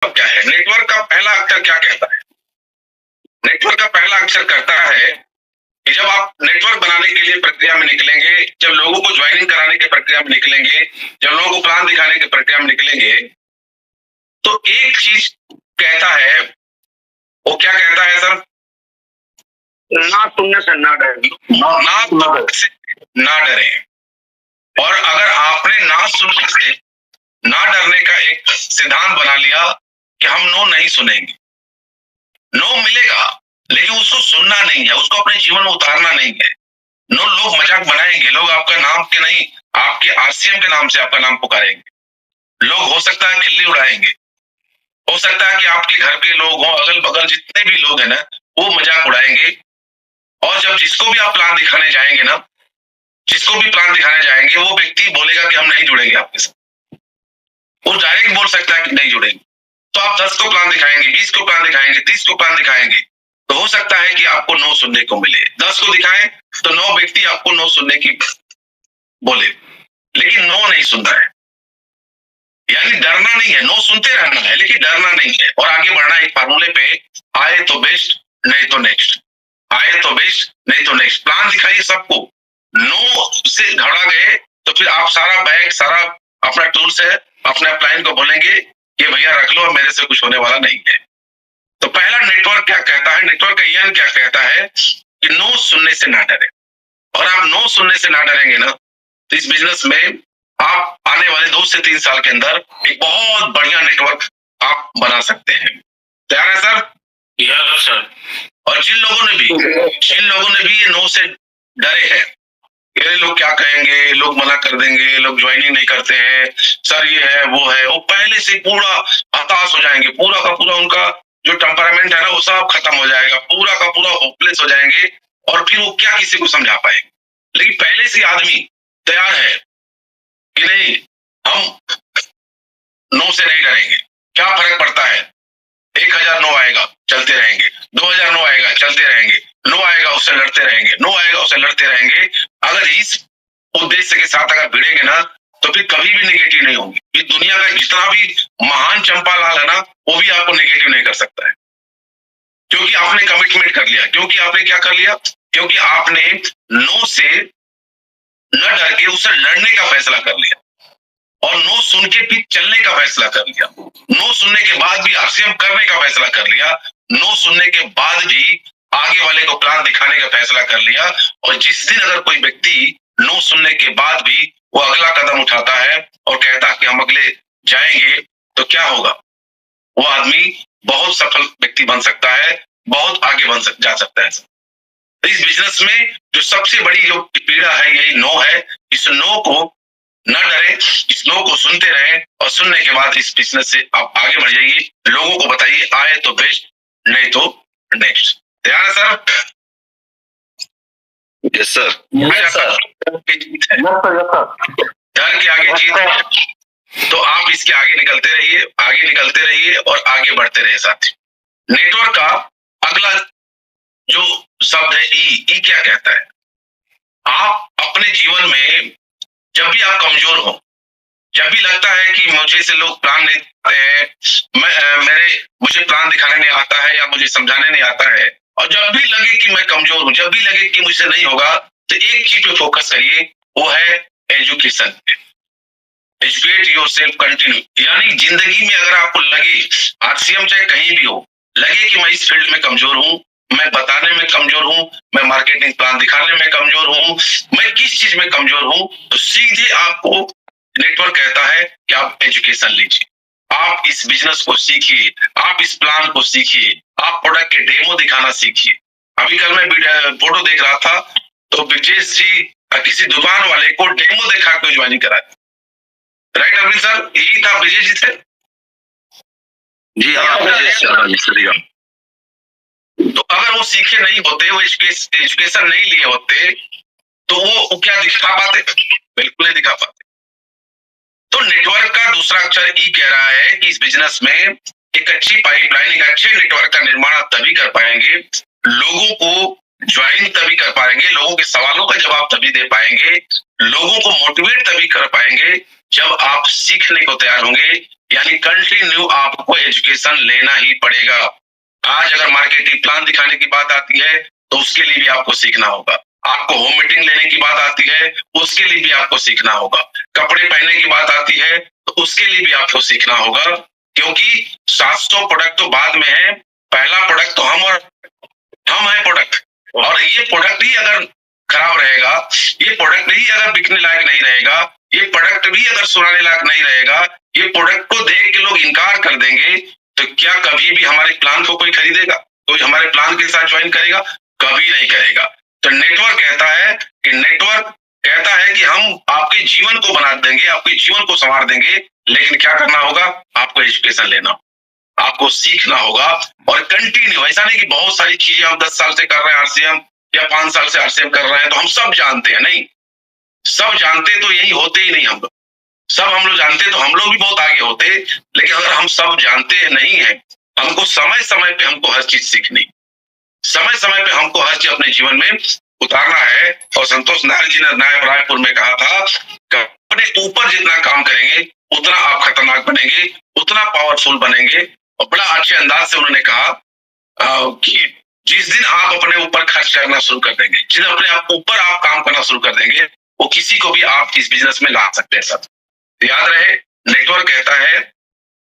क्या है? नेटवर्क का पहला अक्षर क्या कहता है? नेटवर्क का पहला अक्षर कहता है कि जब आप नेटवर्क बनाने के लिए प्रक्रिया में निकलेंगे, जब लोगों को ज्वाइनिंग कराने की प्रक्रिया में निकलेंगे, जब लोगों को प्लान दिखाने की प्रक्रिया में निकलेंगे, तो एक चीज कहता है, वो क्या कहता है सर? ना सुनने से ना डरे, ना सुनने से ना डरे। और अगर आपने ना सुनने से ना डरने का एक सिद्धांत बना लिया कि हम नो नहीं सुनेंगे, नो मिलेगा लेकिन उसको सुनना नहीं है, उसको अपने जीवन में उतारना नहीं है। नो लोग मजाक बनाएंगे, लोग आपका नाम के नहीं, आपके आरसीएम के नाम से आपका नाम पुकारेंगे। लोग हो सकता है खिल्ली उड़ाएंगे, हो सकता है कि आपके घर के लोग हों, अगल बगल जितने भी लोग हैं ना, वो मजाक उड़ाएंगे। और जब जिसको भी आप प्लान दिखाने जाएंगे ना, जिसको भी प्लान दिखाने जाएंगे, वो व्यक्ति बोलेगा कि हम नहीं जुड़ेंगे आपके साथ। वो डायरेक्ट बोल सकता है कि नहीं जुड़ेंगे। तो आप 10 को प्लान दिखाएंगे, 20 को प्लान दिखाएंगे, 30 को प्लान दिखाएंगे, तो हो सकता है कि आपको नो सुनने को मिले। 10 को दिखाएं तो 9 व्यक्ति आपको नो सुनने की बोले, लेकिन नो नहीं सुनना है। यानी डरना नहीं है, नो सुनते रहना है लेकिन डरना नहीं है, और आगे बढ़ना एक फार्मूले पे, आए तो बेस्ट नहीं तो नेक्स्ट, आए तो बेस्ट नहीं तो नेक्स्ट। प्लान दिखाइए सबको, नो से घबरा गए तो फिर आप सारा बैग, सारा अपना टूल्स है, अपने अपलाइन को बोलेंगे कि भैया रख लो, मेरे से कुछ होने वाला नहीं है। तो पहला नेटवर्क क्या कहता है, नेटवर्क का यन क्या कहता है कि नो सुनने से ना डरे। और आप नो सुनने से ना डरेंगे ना, तो इस बिजनेस में आप आने वाले 2 से 3 साल के अंदर एक बहुत बढ़िया नेटवर्क आप बना सकते हैं। तैयार है सर? Yes sir. और जिन लोगों ने भी ये नो से डरे हैं, ये लोग क्या कहेंगे, लोग मना कर देंगे, लोग ज्वाइनिंग नहीं करते हैं, सर ये है वो है, वो पहले से पूरा हताश हो जाएंगे, पूरा का पूरा उनका जो टेम्परामेंट है ना, वो सब खत्म हो जाएगा, पूरा का पूरा होपलेस हो जाएंगे, और फिर वो क्या किसी को समझा पाएंगे। लेकिन पहले से आदमी तैयार है कि नहीं, हम नो से नहीं डरेंगे, क्या फर्क पड़ता है, 1000 नो आएगा चलते रहेंगे, 2000 नो आएगा चलते रहेंगे, नो आएगा उससे लड़ते रहेंगे, नो आएगा उससे लड़ते रहेंगे। अगर इस उद्देश्य के साथ अगर भिड़ेंगे ना, तो फिर कभी भी नेगेटिव नहीं होंगे। फिर दुनिया का जितना भी महान चंपालाल है ना, वो भी आपको नेगेटिव नहीं कर सकता है, क्योंकि आपने कमिटमेंट कर लिया। क्योंकि आपने क्या कर लिया? क्योंकि आपने नो से न डर के उससे लड़ने का फैसला कर लिया, और नो सुन के फिर चलने का फैसला कर लिया, नो सुनने के बाद भी आरसीएम करने का फैसला कर लिया, नो सुनने के बाद भी आगे वाले को प्लान दिखाने का फैसला कर लिया। और जिस दिन अगर कोई व्यक्ति नो सुनने के बाद भी वो अगला कदम उठाता है और कहता है कि हम अगले जाएंगे, तो क्या होगा? वो आदमी बहुत सफल व्यक्ति बन सकता है, बहुत आगे जा सकता है। इस बिजनेस में जो सबसे बड़ी जो पीड़ा है, यही नो है। इस नो को न डरे, इस नो को सुनते रहें, और सुनने के बाद इस बिजनेस से आप आगे बढ़ जाइए। लोगों को बताइए, आए तो बेस्ट नहीं तो नेक्स्ट। तैयार है सर? Yes sir. डर के आगे जीत है, तो आप इसके आगे निकलते रहिए, आगे निकलते रहिए और आगे बढ़ते रहिए साथी। नेटवर्क का अगला जो शब्द है ई क्या कहता है? आप अपने जीवन में जब भी आप कमजोर हो, जब भी लगता है कि मुझे से लोग प्लान नहीं देते हैं, मुझे प्लान दिखाने नहीं आता है या मुझे समझाने नहीं आता है, और जब भी लगे कि मैं कमजोर हूं, जब भी लगे कि मुझसे नहीं होगा, तो एक चीज पे फोकस करिए, वो है एजुकेशन। Educate yourself continue. यानी जिंदगी में अगर आपको लगे, आरसीएम चाहे कहीं भी हो, लगे कि मैं इस फील्ड में कमजोर हूं, मैं बताने में कमजोर हूं, मैं मार्केटिंग प्लान दिखाने में कमजोर हूं, मैं किस चीज में कमजोर हूं, तो सीधे आपको नेटवर्क कहता है कि आप एजुकेशन लीजिए, आप इस बिजनेस को सीखिए, आप इस प्लान को सीखिए, आप प्रोडक्ट के डेमो दिखाना सीखिए। अभी कल मैं फोटो देख रहा था, तो ब्रिजेश जी किसी दुकान वाले को डेमो दिखा के ज्वाइनिंग करा दी। राइट अरविंद सर, यही था, ब्रिजेश जी थे? जी हाँ, ब्रिजेश सर। तो अगर वो सीखे नहीं होते, वो एजुकेशन नहीं लिए होते, तो वो क्या दिखा पाते? बिल्कुल नहीं दिखा पाते। तो नेटवर्क का दूसरा अक्षर ई कह रहा है कि इस बिजनेस में एक अच्छी पाइपलाइन, एक अच्छे नेटवर्क का निर्माण आप तभी कर पाएंगे, लोगों को ज्वाइन तभी कर पाएंगे, लोगों के सवालों का जवाब तभी दे पाएंगे, लोगों को मोटिवेट तभी कर पाएंगे, जब आप सीखने को तैयार होंगे यानी कंटिन्यू आपको एजुकेशन लेना ही पड़ेगा। आज अगर मार्केटिंग प्लान दिखाने की बात आती है तो उसके लिए भी आपको सीखना होगा। आपको होम मीटिंग लेने की बात आती है उसके लिए भी आपको सीखना होगा। कपड़े पहनने की बात आती है तो उसके लिए भी आपको सीखना होगा, क्योंकि 700 प्रोडक्ट तो बाद में है, पहला प्रोडक्ट तो हम है प्रोडक्ट। और ये प्रोडक्ट ही अगर खराब रहेगा, ये प्रोडक्ट ही अगर बिकने लायक नहीं रहेगा, ये प्रोडक्ट भी अगर सुनाने लायक नहीं रहेगा, ये प्रोडक्ट को देख के लोग इनकार कर देंगे, तो क्या कभी भी हमारे प्लान को कोई खरीदेगा? कोई हमारे प्लान के साथ ज्वाइन करेगा? कभी नहीं करेगा। तो नेटवर्क कहता है कि हम आपके जीवन को बना देंगे, आपके जीवन को संवार देंगे, लेकिन क्या करना होगा? आपको एजुकेशन लेना, आपको सीखना होगा और कंटिन्यू। ऐसा नहीं कि बहुत सारी चीजें हम 10 साल से कर रहे हैं आरसीएम या 5 साल से आरसीएम कर रहे हैं तो हम सब जानते हैं, नहीं। सब जानते तो यही होते ही नहीं। हम लोग सब हम लोग जानते तो हम लोग भी बहुत आगे होते, लेकिन अगर हम सब जानते नहीं है, हमको समय समय पे हमको हर चीज सीखनी, समय समय पे हमको हर चीज अपने जीवन में उतारना है। और संतोष नायक जी ने नायक रायपुर में कहा था कि अपने ऊपर जितना काम करेंगे उतना आप खतरनाक बनेंगे, उतना पावरफुल बनेंगे। और बड़ा अच्छे अंदाज से उन्होंने कहा कि जिस दिन आप अपने ऊपर खर्च करना शुरू कर देंगे, जिस दिन अपने आप ऊपर आप काम करना शुरू कर देंगे, वो किसी को भी आप इस बिजनेस में ला सकते हैं। सब याद रहे, नेटवर्क कहता है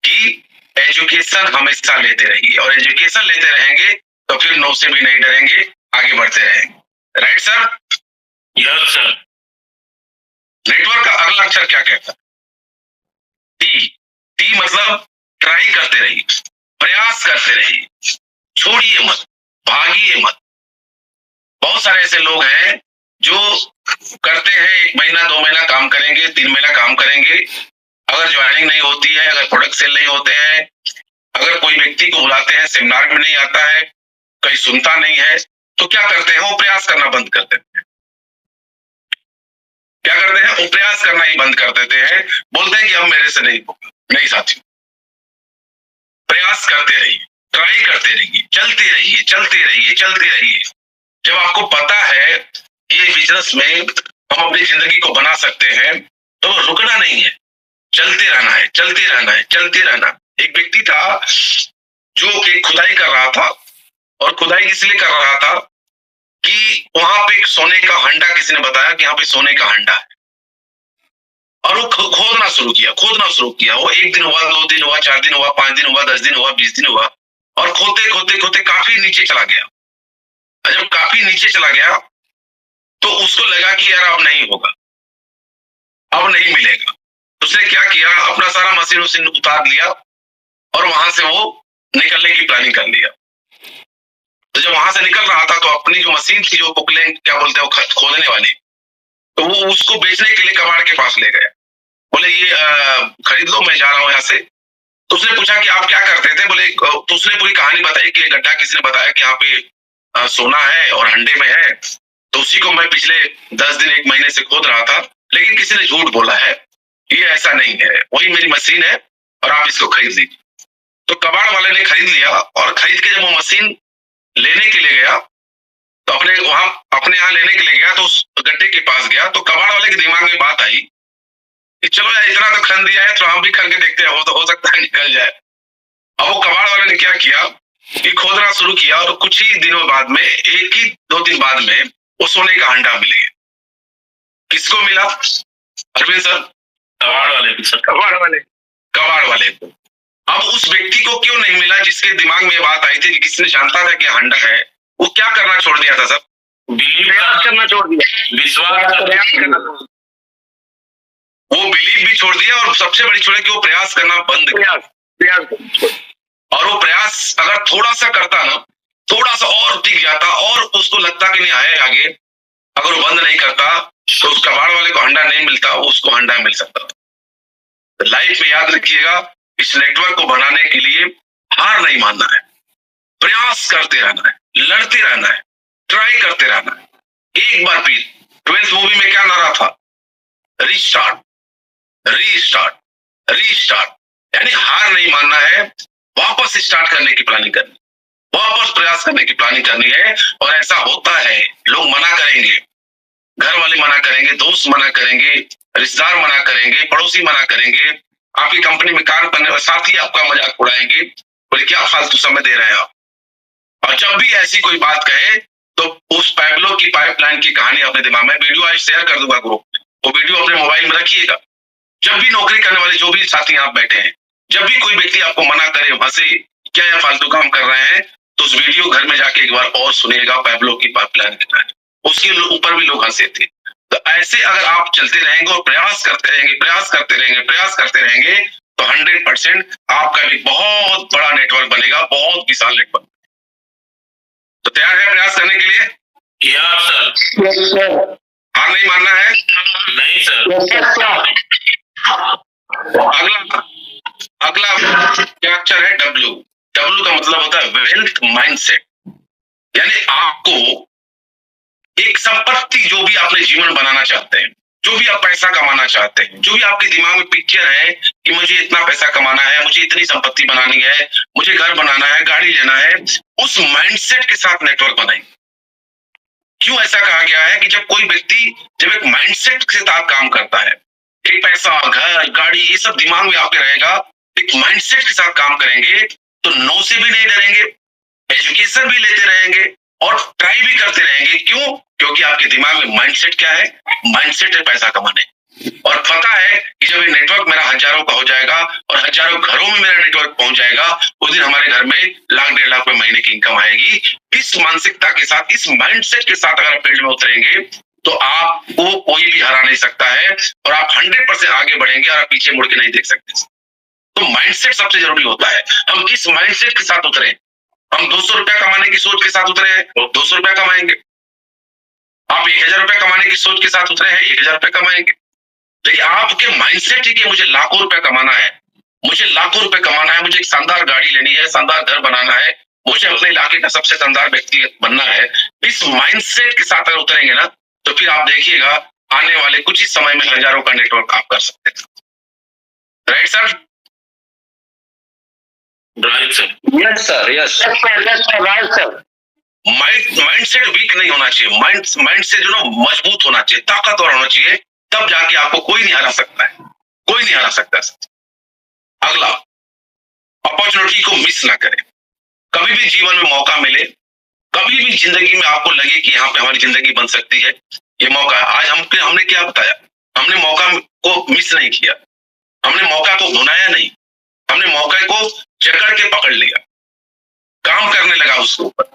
कि एजुकेशन हमेशा लेते रहिए, और एजुकेशन लेते रहेंगे तो फिर नो से भी नहीं डरेंगे, आगे बढ़ते रहेंगे। Right sir? Yes sir. Network का अगला अक्षर क्या कहता है? टी। टी मतलब ट्राई करते रहिए, प्रयास करते रहिए, छोड़िए मत, भागिए मत। बहुत सारे ऐसे लोग हैं जो करते हैं 1 महीना 2 महीना काम करेंगे, 3 महीना काम करेंगे, अगर ज्वाइनिंग नहीं होती है, अगर प्रोडक्ट सेल नहीं होते हैं, अगर कोई व्यक्ति को बुलाते हैं सेमिनार में नहीं आता है, कहीं सुनता नहीं है, तो क्या करते हैं? वो प्रयास करना बंद कर देते हैं। क्या करते हैं? वो प्रयास करना ही बंद कर देते हैं, बोलते हैं कि अब मेरे से नहीं होगा। नहीं साथी, प्रयास करते रहिए, ट्राई करते रहिए, चलते रहिए, चलते रहिए, चलते रहिए। जब आपको पता है ये बिजनेस में हम अपनी जिंदगी को बना सकते हैं, तो रुकना नहीं है, चलते रहना है, चलते रहना है, चलते रहना। एक व्यक्ति था जो कि खुदाई कर रहा था, और खुदाई इसलिए कर रहा था कि वहां पे एक सोने का हंडा, किसी ने बताया कि यहाँ पे सोने का हंडा है, और वो खोदना शुरू किया। वो 1 दिन हुआ, 2 दिन हुआ, 4 दिन हुआ, 5 दिन हुआ, 10 दिन हुआ, 20 दिन हुआ, और खोदते खोदते खोदते काफी नीचे चला गया। जब काफी नीचे चला गया तो उसको लगा कि यार अब नहीं होगा, अब नहीं मिलेगा। उसने क्या किया? अपना सारा मशीन उतार लिया और वहां से वो निकलने की प्लानिंग कर लिया। तो जब वहां से निकल रहा था तो अपनी जो मशीन थी, जो बुकलेन क्या बोलते हैं वो खोदने वाली, तो वो उसको बेचने के लिए कबाड़ के पास ले गए। बोले ये खरीद लो, मैं जा रहा हूँ यहाँ से। तो उसने पूछा कि आप क्या करते थे? बोले, तो उसने पूरी कहानी बताई कि गड्ढा किसी ने बताया कि यहाँ पे सोना है और हंडे में है, तो उसी को मैं पिछले 10 दिन 1 महीने से खोद रहा था, लेकिन किसी ने झूठ बोला है, ये ऐसा नहीं है, वही मेरी मशीन है और आप इसको खरीद लीजिए। तो कबाड़ वाले ने खरीद लिया, और खरीद के जब वो मशीन लेने के लिए गया, तो अपने यहाँ लेने के लिए गया, तो उस गड्ढे के पास गया, तो कबाड़ वाले के दिमाग में बात आई कि चलो यार इतना तो खरीद दिया है, तो हम भी खरीद के देखते हैं, हो सकता है निकल जाए। अब वो कबाड़ वाले ने क्या किया कि खोदना शुरू किया, और कुछ ही दिनों बाद में, 1 ही 2 दिन बाद में, वो सोने का हंडा मिल गया। किसको मिला अरविंद सर? कबाड़ वाले को सर। कबाड़ वाले को। अब उस व्यक्ति को क्यों नहीं मिला जिसके दिमाग में बात आई थी कि किसने जानता था कि हंडा है? वो क्या करना छोड़ दिया था सर? प्रयास करना छोड़ दिया, विश्वास करना। वो बिलीव भी छोड़ दिया, और सबसे बड़ी छोड़ कि वो प्रयास करना बंद किया। और वो प्रयास अगर थोड़ा सा करता ना, थोड़ा सा और टिक जाता, और उसको लगता कि नहीं आए आगे, अगर वो बंद नहीं करता तो उस कबाड़ वाले को हंडा नहीं मिलता, उसको हंडा मिल सकता। तो लाइफ में याद रखिएगा, इस नेटवर्क को बनाने के लिए हार नहीं मानना है, प्रयास करते रहना है, लड़ते रहना है, ट्राई करते रहना है। एक बार फिर 12th मूवी में क्या नारा था? Restart, restart, restart. यानी हार नहीं मानना है, वापस स्टार्ट करने की प्लानिंग करनी, वापस प्रयास करने की प्लानिंग करनी है। और ऐसा होता है, लोग मना करेंगे, घर वाले मना करेंगे, दोस्त मना करेंगे, रिश्तेदार मना करेंगे, पड़ोसी मना करेंगे, आपकी कंपनी में काम करने वाले साथी आपका मजाक उड़ाएंगे, बोले क्या फालतू समय दे रहे हैं आप। और जब भी ऐसी कोई बात कहे तो उस पैबलो की पाइपलाइन की कहानी अपने दिमाग में, वीडियो आज शेयर कर दूंगा ग्रुप में, वो वीडियो अपने मोबाइल में रखिएगा। जब भी नौकरी करने वाले जो भी साथी आप बैठे हैं, जब भी कोई व्यक्ति आपको मना करे, हंसे, क्या यह फालतू काम कर रहे हैं, तो उस वीडियो घर में जाके एक बार और सुनिएगा पैबलो की पाइपलाइन की कहानी। उसके ऊपर भी लोग हंसे थे। तो ऐसे अगर आप चलते रहेंगे और प्रयास करते रहेंगे, प्रयास करते रहेंगे, प्रयास करते रहेंगे, तो 100% आपका भी बहुत बड़ा नेटवर्क बनेगा, बहुत विशाल नेटवर्क। तो तैयार है प्रयास करने के लिए? Yes sir. Yes sir. हार नहीं मानना है? नहीं सर। Yes sir. अगला क्या अक्षर है? डब्ल्यू। डब्ल्यू का मतलब होता है वेल्थ माइंडसेट, यानी आपको एक संपत्ति, जो भी आपने जीवन बनाना चाहते हैं, जो भी आप पैसा कमाना चाहते हैं, जो भी आपके दिमाग में पिक्चर है कि मुझे इतना पैसा कमाना है, मुझे इतनी संपत्ति बनानी है, मुझे घर बनाना है, गाड़ी लेना है, उस माइंडसेट के साथ नेटवर्क बनाएं। क्यों ऐसा कहा गया है कि जब कोई व्यक्ति जब एक माइंडसेट के साथ काम करता है, एक पैसा, घर, गाड़ी, ये सब दिमाग में आपके रहेगा, एक माइंडसेट के साथ काम करेंगे तो नो से भी नहीं डरेंगे, एजुकेशन भी लेते रहेंगे और ट्राई भी करते रहेंगे। क्यों? क्योंकि आपके दिमाग में माइंडसेट क्या है? माइंडसेट है पैसा कमाने। और पता है कि जब ये नेटवर्क मेरा हजारों का हो जाएगा और हजारों घरों में मेरा नेटवर्क पहुंच जाएगा, उस दिन हमारे घर में लाख 1.5 लाख रुपए महीने की इनकम आएगी। इस मानसिकता के साथ, इस माइंडसेट के साथ अगर आप फील्ड में उतरेंगे तो आपको कोई भी हरा नहीं सकता है और आप 100% आगे बढ़ेंगे और आप पीछे मुड़ के नहीं देख सकते। तो माइंडसेट सबसे जरूरी होता है। हम किस माइंडसेट के साथ उतरे? हम 200 रुपया कमाने की सोच के साथ उतरे हैं, 200 रुपया कमाएंगे। आप 1000 रुपया कमाने की सोच के साथ उतरे हैं, 1000 रुपया कमाएंगे। लेकिन आपके माइंडसेट ही कि मुझे लाखों रुपया कमाना है, मुझे लाखों रुपए कमाना है, मुझे एक शानदार गाड़ी लेनी है, शानदार घर बनाना है, मुझे अपने इलाके का सबसे शानदार व्यक्ति बनना है। इस माइंडसेट के साथ अगर उतरेंगे ना, तो फिर आप देखिएगा आने वाले कुछ ही समय में हजारों का नेटवर्क आप कर सकते हैं। Right sir? Right sir. Yes sir. Yes sir. Yes sir. Right sir. Mindset weak नहीं होना चाहिए, माइंडसेट जो ना मजबूत होना चाहिए, ताकतवर होना चाहिए, तब जाके आपको कोई नहीं हरा सकता है, कोई नहीं हरा सकता है। अगला, अपॉर्चुनिटी को मिस ना करें। कभी भी जीवन में मौका मिले, कभी भी जिंदगी में आपको लगे कि यहाँ पे हमारी जिंदगी बन सकती है, ये मौका है। आज हमने क्या बताया? हमने मौका को मिस नहीं किया, हमने मौका को भुनाया नहीं, हमने मौके को जकड़ के पकड़ लिया, काम करने लगा, उसके ऊपर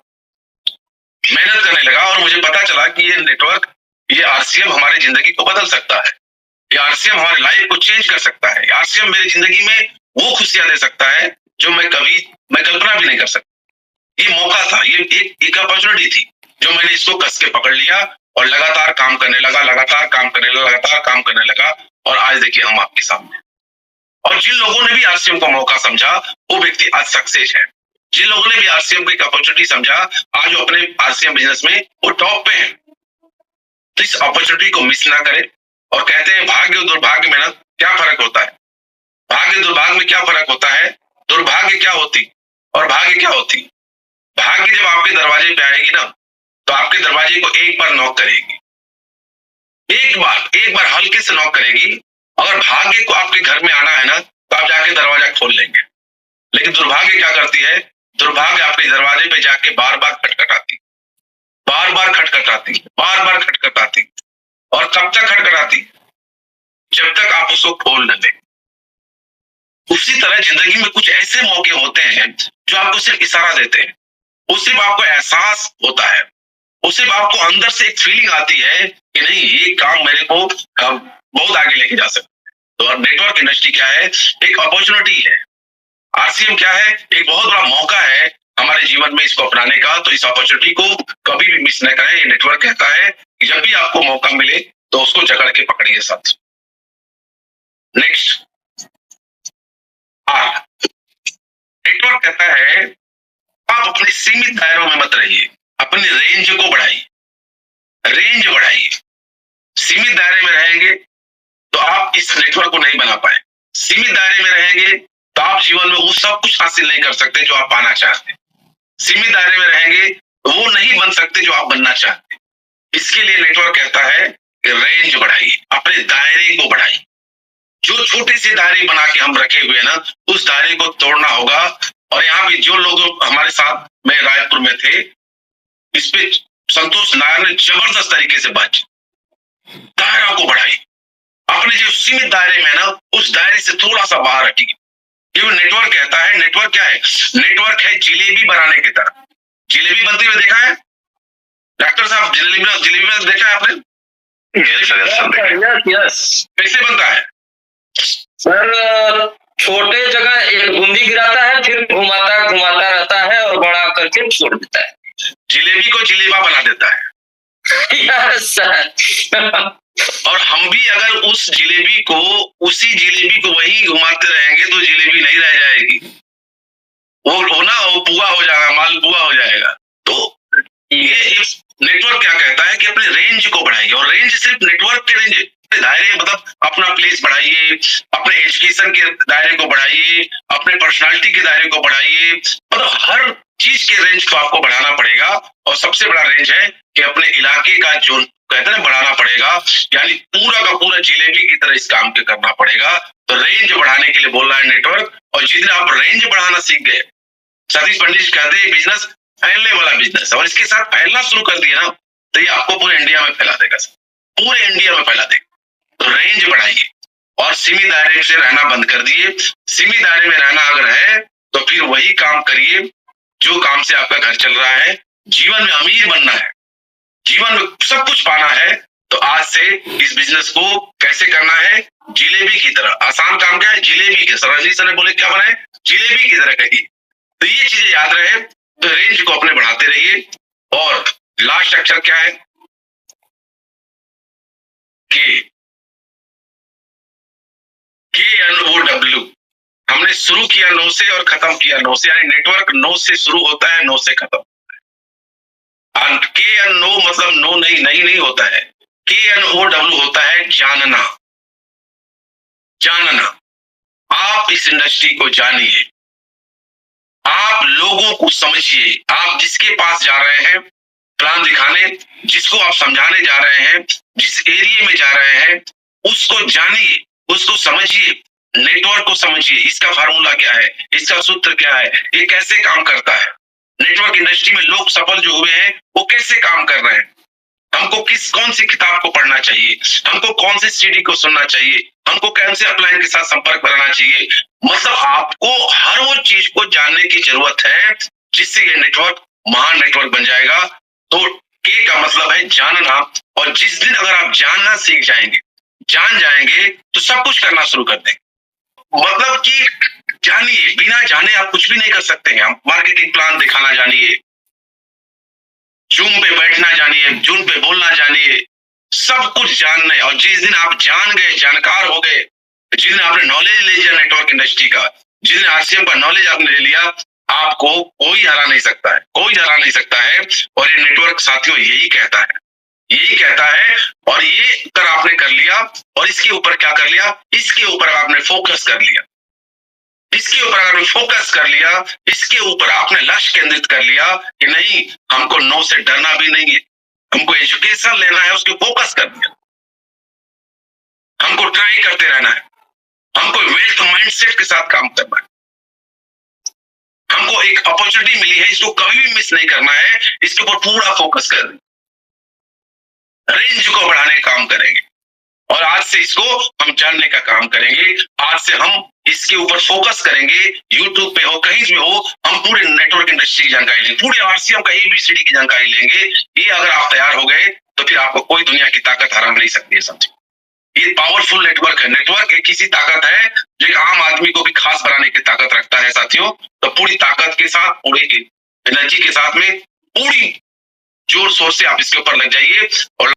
मेहनत करने लगा और मुझे पता चला कि ये नेटवर्क, ये आरसीएम हमारी जिंदगी को बदल सकता है, ये आरसीएम हमारी लाइफ को चेंज कर सकता है, आरसीएम मेरी जिंदगी में वो खुशियां दे सकता है जो मैं कल्पना भी नहीं कर सकता। ये मौका था, ये एक अपॉर्चुनिटी थी, जो मैंने इसको कस के पकड़ लिया और लगातार काम करने लगा, लगातार काम करने लगा, लगातार काम करने लगा और आज देखिए हम आपके सामने। और जिन लोगों ने भी आरसीएम को मौका समझा, वो व्यक्ति आज सक्सेस है। जिन लोगों ने भी आरसीएम को एक अपॉर्चुनिटी समझा, आज वो अपने आरसीएम बिजनेस में वो टॉप पे हैं। तो इस अपॉर्चुनिटी को मिस ना करें। और कहते हैं भाग्य और दुर्भाग्य में ना क्या फर्क होता है? भाग्य दुर्भाग्य में क्या फर्क होता है? दुर्भाग्य क्या होती और भाग्य क्या होती? भाग्य जब आपके दरवाजे पे आएगी ना, तो आपके दरवाजे को एक बार नॉक करेगी, एक बार हल्के से नॉक करेगी। अगर भाग्य को आपके घर में आना है ना, तो आप जाके दरवाजा खोल लेंगे। लेकिन दुर्भाग्य क्या करती है? दुर्भाग्य आपके दरवाजे पे जाके बार बार खटखटाती, बार बार खटखटाती, बार बार खटखटाती। और कब तक खटखटाती? जब तक आप उसको खोल न दें। उसी तरह जिंदगी में कुछ ऐसे मौके होते हैं जो आपको सिर्फ इशारा देते हैं, वो सिर्फ आपको एहसास होता है, वो सिर्फ आपको अंदर से एक फीलिंग आती है कि नहीं, ये काम मेरे को बहुत आगे लेके जा सकता है। तो नेटवर्क इंडस्ट्री क्या है? एक अपॉर्चुनिटी है। आरसीएम क्या है? एक बहुत बड़ा मौका है हमारे जीवन में इसको अपनाने का। तो इस अपॉर्चुनिटी को कभी भी मिस न करें। ये नेटवर्क कहता है कि जब भी आपको मौका मिले तो उसको जकड़ के पकड़िए साथ। Next, are. नेटवर्क कहता है आप अपने सीमित दायरों में मत रहिए, अपनी रेंज को बढ़ाइए, रेंज बढ़ाइए। सीमित दायरे में रहेंगे तो आप इस नेटवर्क को नहीं बना पाए। सीमित दायरे में रहेंगे तो आप जीवन में वो सब कुछ हासिल नहीं कर सकते जो आप पाना चाहते हैं। सीमित दायरे में रहेंगे तो वो नहीं बन सकते जो आप बनना चाहते हैं। इसके लिए नेटवर्क कहता है कि रेंज बढ़ाइए, अपने दायरे को बढ़ाइए। जो छोटे से दायरे बना के हम रखे हुए ना, उस दायरे को तोड़ना होगा। और यहाँ पे जो लोग हमारे साथ में रायपुर में थे, इस पे संतोष नायर ने जबरदस्त तरीके से बात, दायरा को बढ़ाई, अपने जो सीमित दायरे में ना, उस दायरे से थोड़ा सा बाहर हटी। ये नेटवर्क कहता है, नेटवर्क क्या है? नेटवर्क है जिलेबी बनाने की तरह। जिलेबी बनते हुए देखा है डॉक्टर साहब? जिलेबी में देखा है आपने? यस। कैसे बनता है सर? छोटे जगह एक बूंदी गिराता है, फिर घुमाता घुमाता रहता है और बड़ा करके छोड़ देता है। जिलेबी को जिलेबा बना देता है। Yes sir. और हम भी अगर उस जिलेबी को, उसी जिलेबी को वही घुमाते रहेंगे तो जिलेबी नहीं रह जाएगी, वो ना वो पुआ हो जाएगा, माल पुआ हो जाएगा। तो ये नेटवर्क क्या कहता है कि अपने रेंज को बढ़ाइए। और रेंज सिर्फ नेटवर्क के रेंज दायरे, मतलब अपना प्लेस बढ़ाइए, अपने एजुकेशन के दायरे को बढ़ाइए, अपने पर्सनालिटी के दायरे को बढ़ाइए, मतलब हर चीज के रेंज को आपको बढ़ाना पड़ेगा। और सबसे बड़ा रेंज है कि अपने इलाके का जो कहते हैं बढ़ाना पड़ेगा, यानी पूरा का पूरा जिलेबी की तरह इस काम के करना पड़ेगा। तो रेंज बढ़ाने के लिए बोल रहा है नेटवर्क। और जिस दिन आप रेंज बढ़ाना सीख गए, सतीश पंडित जी कहते हैं बिजनेस फैलने वाला बिजनेस है, और इसके साथ फैलना शुरू कर दिया ना, तो ये आपको पूरे इंडिया में फैला देगा, पूरे इंडिया में फैला देगा। तो रेंज बढ़ाइए और सीमित दायरे से रहना बंद कर दिए। सीमित दायरे में रहना अगर है तो फिर वही काम करिए जो काम से आपका घर चल रहा है। जीवन में अमीर बनना है, जीवन में सब कुछ पाना है, तो आज से इस बिजनेस को कैसे करना है? जिलेबी की तरह। आसान काम क्या है? जिलेबी के। सरजी सर ने बोले क्या बनाए? जिलेबी की तरह कहिए। तो ये चीजें याद रहे, तो रेंज को अपने बढ़ाते रहिए। और लास्ट अक्षर क्या है? KNOW। हमने शुरू किया नो से और खत्म किया नो से, यानी नेटवर्क नो से शुरू होता है, नो से खत्म। KNO मतलब नो नहीं होता है। KNOW होता है जानना। जानना। आप इस इंडस्ट्री को जानिए, आप लोगों को समझिए। आप जिसके पास जा रहे हैं प्लान दिखाने, जिसको आप समझाने जा रहे हैं, जिस एरिया में जा रहे हैं, उसको जानिए, उसको समझिए, नेटवर्क को समझिए। इसका फार्मूला क्या है, इसका सूत्र क्या है, ये कैसे काम करता है। नेटवर्क इंडस्ट्री में लोग सफल जो हुए हैं वो कैसे काम कर रहे हैं, हमको कौन सी किताब को पढ़ना चाहिए, हमको कौन सी सीडी को सुनना चाहिए, हमको कौन से अपलाइन के साथ संपर्क बनाना चाहिए। मतलब आपको हर वो चीज को जानने की जरूरत है जिससे ये नेटवर्क महान नेटवर्क बन जाएगा। तो के का मतलब है जानना। और जिस दिन अगर आप जानना सीख जाएंगे, जान जाएंगे, तो सब कुछ करना शुरू कर देंगे। मतलब कि जानिए, बिना जाने आप कुछ भी नहीं कर सकते हैं। आप मार्केटिंग प्लान दिखाना जानिए, जूम पे बैठना जानिए, जूम पे बोलना जानिए, सब कुछ जानना है। और जिस दिन आप जान गए, जानकार हो गए, जिस दिन आपने नॉलेज ले लिया नेटवर्क इंडस्ट्री का, जिस दिन RCM का नॉलेज आपने ले लिया, आपको कोई हरा नहीं सकता है, कोई हरा नहीं सकता है। और ये नेटवर्क साथियों यही कहता है, यही कहता है। और ये अगर आपने कर लिया, और इसके ऊपर क्या कर लिया, इसके ऊपर आपने फोकस कर लिया, इसके ऊपर अगर फोकस कर लिया, इसके ऊपर आपने लक्ष्य केंद्रित कर लिया कि नहीं, हमको नो से डरना भी नहीं है, हमको एजुकेशन लेना है, उसके फोकस कर दिया, हमको ट्राई करते रहना है, हमको वेल्थ माइंडसेट के साथ काम करना है, हमको एक अपॉर्चुनिटी मिली है, इसको कभी भी मिस नहीं करना है, इसके ऊपर पूरा फोकस कर रेंज को बढ़ाने का काम करेंगे। और आज से इसको हम जानने का काम करेंगे, आज से हम इसके ऊपर फोकस करेंगे। यूट्यूब पे हो, कहीं भी हो, हम पूरे नेटवर्क इंडस्ट्री की जानकारी लेंगे, पूरे RCM का ABCD की जानकारी लेंगे। ये अगर आप तैयार हो गए तो फिर आपको कोई दुनिया की ताकत हरा नहीं सकती है। समझे, ये पावरफुल नेटवर्क है। नेटवर्क एक किसी ताकत है जो एक आम आदमी को भी खास बनाने की ताकत रखता है साथियों। तो पूरी ताकत के साथ, पूरी एनर्जी के साथ में, पूरी जोर शोर से आप इसके ऊपर लग जाइए और